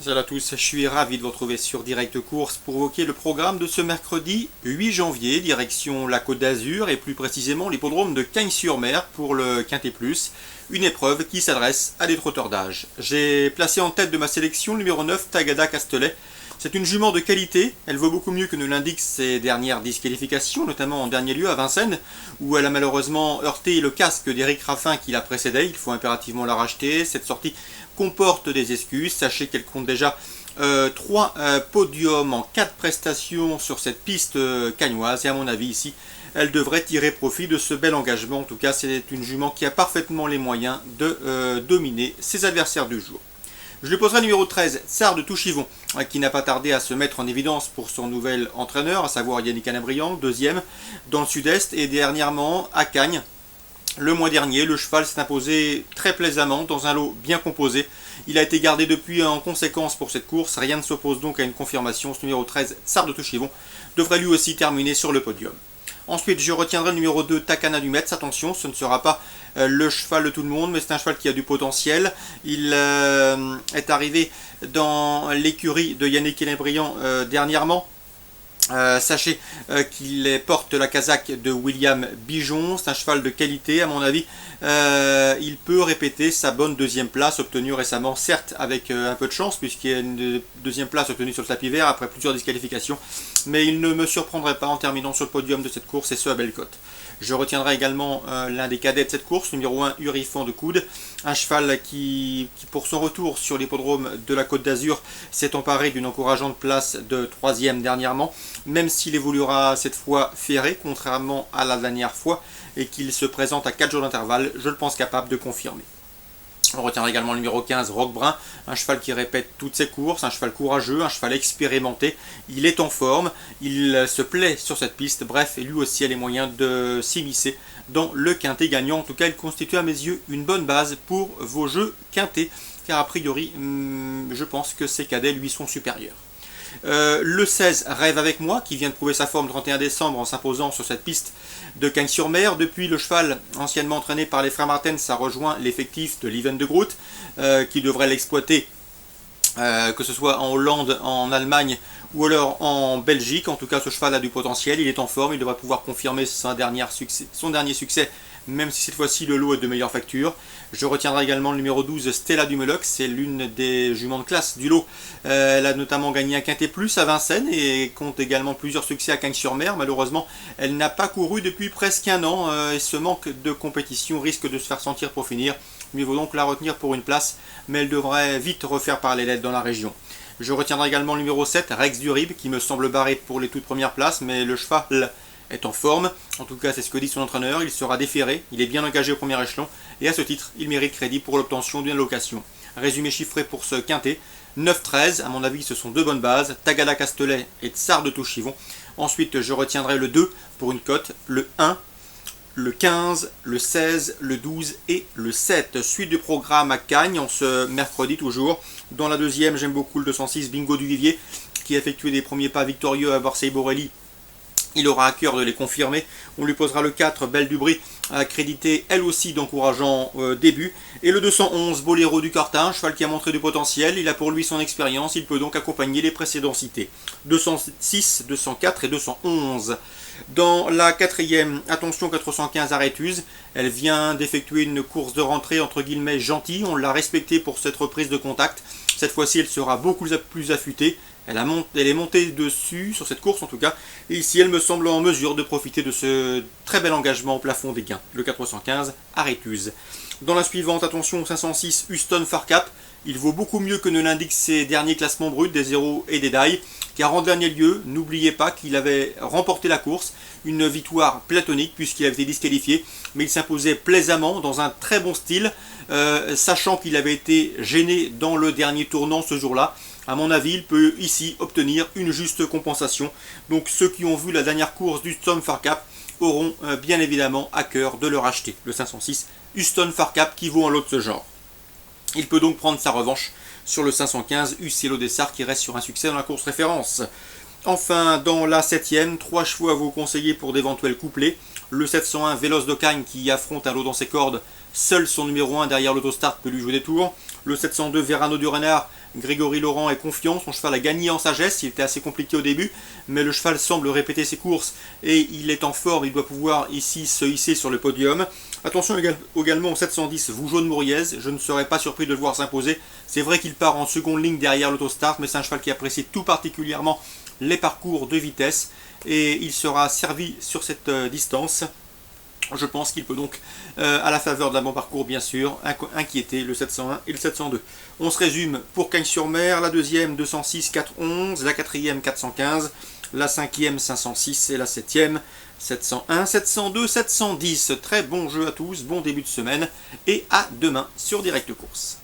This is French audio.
Salut à tous, je suis ravi de vous retrouver sur Direct Course pour évoquer le programme de ce mercredi 8 janvier, direction la Côte d'Azur et plus précisément l'hippodrome de Cagnes-sur-Mer pour le Quintet Plus, une épreuve qui s'adresse à des trotteurs d'âge. J'ai placé en tête de ma sélection le numéro 9, Tagada Castelet. C'est une jument de qualité, elle vaut beaucoup mieux que ne l'indiquent ses dernières disqualifications, notamment en dernier lieu à Vincennes, où elle a malheureusement heurté le casque d'Éric Raffin qui la précédait, il faut impérativement la racheter. Cette sortie comporte des excuses, sachez qu'elle compte déjà 3 podiums en 4 prestations sur cette piste cagnoise, et à mon avis ici, elle devrait tirer profit de ce bel engagement. En tout cas, c'est une jument qui a parfaitement les moyens de dominer ses adversaires du jour. Je lui poserai le numéro 13, Tsar de Touchivon, qui n'a pas tardé à se mettre en évidence pour son nouvel entraîneur, à savoir Yannick Anabriand, deuxième dans le sud-est, et dernièrement à Cagnes. Le mois dernier, le cheval s'est imposé très plaisamment dans un lot bien composé. Il a été gardé depuis en conséquence pour cette course. Rien ne s'oppose donc à une confirmation. Ce numéro 13, Tsar de Touchivon, devrait lui aussi terminer sur le podium. Ensuite, je retiendrai le numéro 2, Takana du Metz. Attention, ce ne sera pas le cheval de tout le monde, mais c'est un cheval qui a du potentiel. Il est arrivé dans l'écurie de Yannick Anabriand dernièrement. Sachez qu'il porte la casaque de William Bijon, c'est un cheval de qualité à mon avis. Il peut répéter sa bonne deuxième place obtenue récemment, certes avec un peu de chance puisqu'il y a une deuxième place obtenue sur le tapis vert après plusieurs disqualifications, mais il ne me surprendrait pas en terminant sur le podium de cette course et ce à belle cote. Je retiendrai également l'un des cadets de cette course, numéro 1, Hurifant de Coude, un cheval qui pour son retour sur l'hippodrome de la Côte d'Azur s'est emparé d'une encourageante place de 3e dernièrement, même s'il évoluera cette fois ferré, contrairement à la dernière fois, et qu'il se présente à 4 jours d'intervalle, je le pense capable de confirmer. On retiendra également le numéro 15, Roquebrun, un cheval qui répète toutes ses courses, un cheval courageux, un cheval expérimenté. Il est en forme, il se plaît sur cette piste, bref, et lui aussi a les moyens de s'immiscer dans le quintet gagnant. En tout cas, il constitue à mes yeux une bonne base pour vos jeux quintés, car a priori, je pense que ces cadets lui sont supérieurs. Le 16, Rêve avec moi, qui vient de prouver sa forme le 31 décembre en s'imposant sur cette piste de Cagnes-sur-Mer. Depuis, le cheval, anciennement entraîné par les frères Martens, a rejoint l'effectif de Lieven de Groot, qui devrait l'exploiter, que ce soit en Hollande, en Allemagne ou alors en Belgique. En tout cas, ce cheval a du potentiel, il est en forme, il devrait pouvoir confirmer son dernier succès, même si cette fois-ci le lot est de meilleure facture. Je retiendrai également le numéro 12, Stella Dumeloc, c'est l'une des juments de classe du lot. Elle a notamment gagné un Quintet Plus à Vincennes et compte également plusieurs succès à Cagnes-sur-Mer. Malheureusement, elle n'a pas couru depuis presque un an et ce manque de compétition risque de se faire sentir pour finir. Mieux vaut donc la retenir pour une place, mais elle devrait vite refaire parler d'elle dans la région. Je retiendrai également le numéro 7, Rex Durib, qui me semble barré pour les toutes premières places, mais le cheval est en forme. En tout cas, c'est ce que dit son entraîneur. Il sera déféré, il est bien engagé au premier échelon, et à ce titre, il mérite crédit pour l'obtention d'une allocation. Résumé chiffré pour ce quintet, 9-13, à mon avis, ce sont deux bonnes bases, Tagada Castelet et Tsar de Touchivon. Ensuite, je retiendrai le 2 pour une cote, le 1, le 15, le 16, le 12 et le 7. Suite du programme à Cagnes, en ce mercredi toujours. Dans la deuxième, j'aime beaucoup le 206 Bingo du Vivier, qui a effectué des premiers pas victorieux à Marseille-Borelli. Il aura à cœur de les confirmer. On lui posera le 4, Belle Dubry, accrédité elle aussi d'encourageant début. Et le 211, Boléro du Cartin, cheval qui a montré du potentiel. Il a pour lui son expérience, il peut donc accompagner les précédents cités. 206, 204 et 211. Dans la quatrième, attention 415 Arétuse, elle vient d'effectuer une course de rentrée entre guillemets gentille, on l'a respectée pour cette reprise de contact. Cette fois-ci, elle sera beaucoup plus affûtée. Elle est montée dessus, sur cette course en tout cas, et ici elle me semble en mesure de profiter de ce très bel engagement au plafond des gains, le 415 Arétuse. Dans la suivante, attention 506 Houston Farcap, il vaut beaucoup mieux que ne l'indiquent ses derniers classements bruts des 0 et des die, car en dernier lieu, n'oubliez pas qu'il avait remporté la course, une victoire platonique puisqu'il avait été disqualifié, mais il s'imposait plaisamment dans un très bon style, sachant qu'il avait été gêné dans le dernier tournant ce jour-là. À mon avis, il peut ici obtenir une juste compensation. Donc ceux qui ont vu la dernière course d'Houston Farcap auront bien évidemment à cœur de le racheter. Le 506 Houston Farcap qui vaut un lot de ce genre. Il peut donc prendre sa revanche sur le 515 Uccello Dessart qui reste sur un succès dans la course référence. Enfin, dans la 7ème, 3 chevaux à vous conseiller pour d'éventuels couplets. Le 701 Véloce de Cagnes qui affronte un lot dans ses cordes. Seul son numéro 1 derrière l'autostart peut lui jouer des tours. Le 702 Verano du Renard, Grégory Laurent est confiant, son cheval a gagné en sagesse, il était assez compliqué au début, mais le cheval semble répéter ses courses et il est en forme, il doit pouvoir ici se hisser sur le podium. Attention également au 710 Vougeot de Mouriez, je ne serais pas surpris de le voir s'imposer. C'est vrai qu'il part en seconde ligne derrière l'autostart, mais c'est un cheval qui apprécie tout particulièrement les parcours de vitesse et il sera servi sur cette distance. Je pense qu'il peut donc, à la faveur d'un bon parcours bien sûr, inquiéter le 701 et le 702. On se résume pour Cagnes-sur-Mer, la deuxième 206 411, la quatrième 415, la cinquième 506 et la septième 701, 702, 710. Très bon jeu à tous, bon début de semaine et à demain sur Direct Course.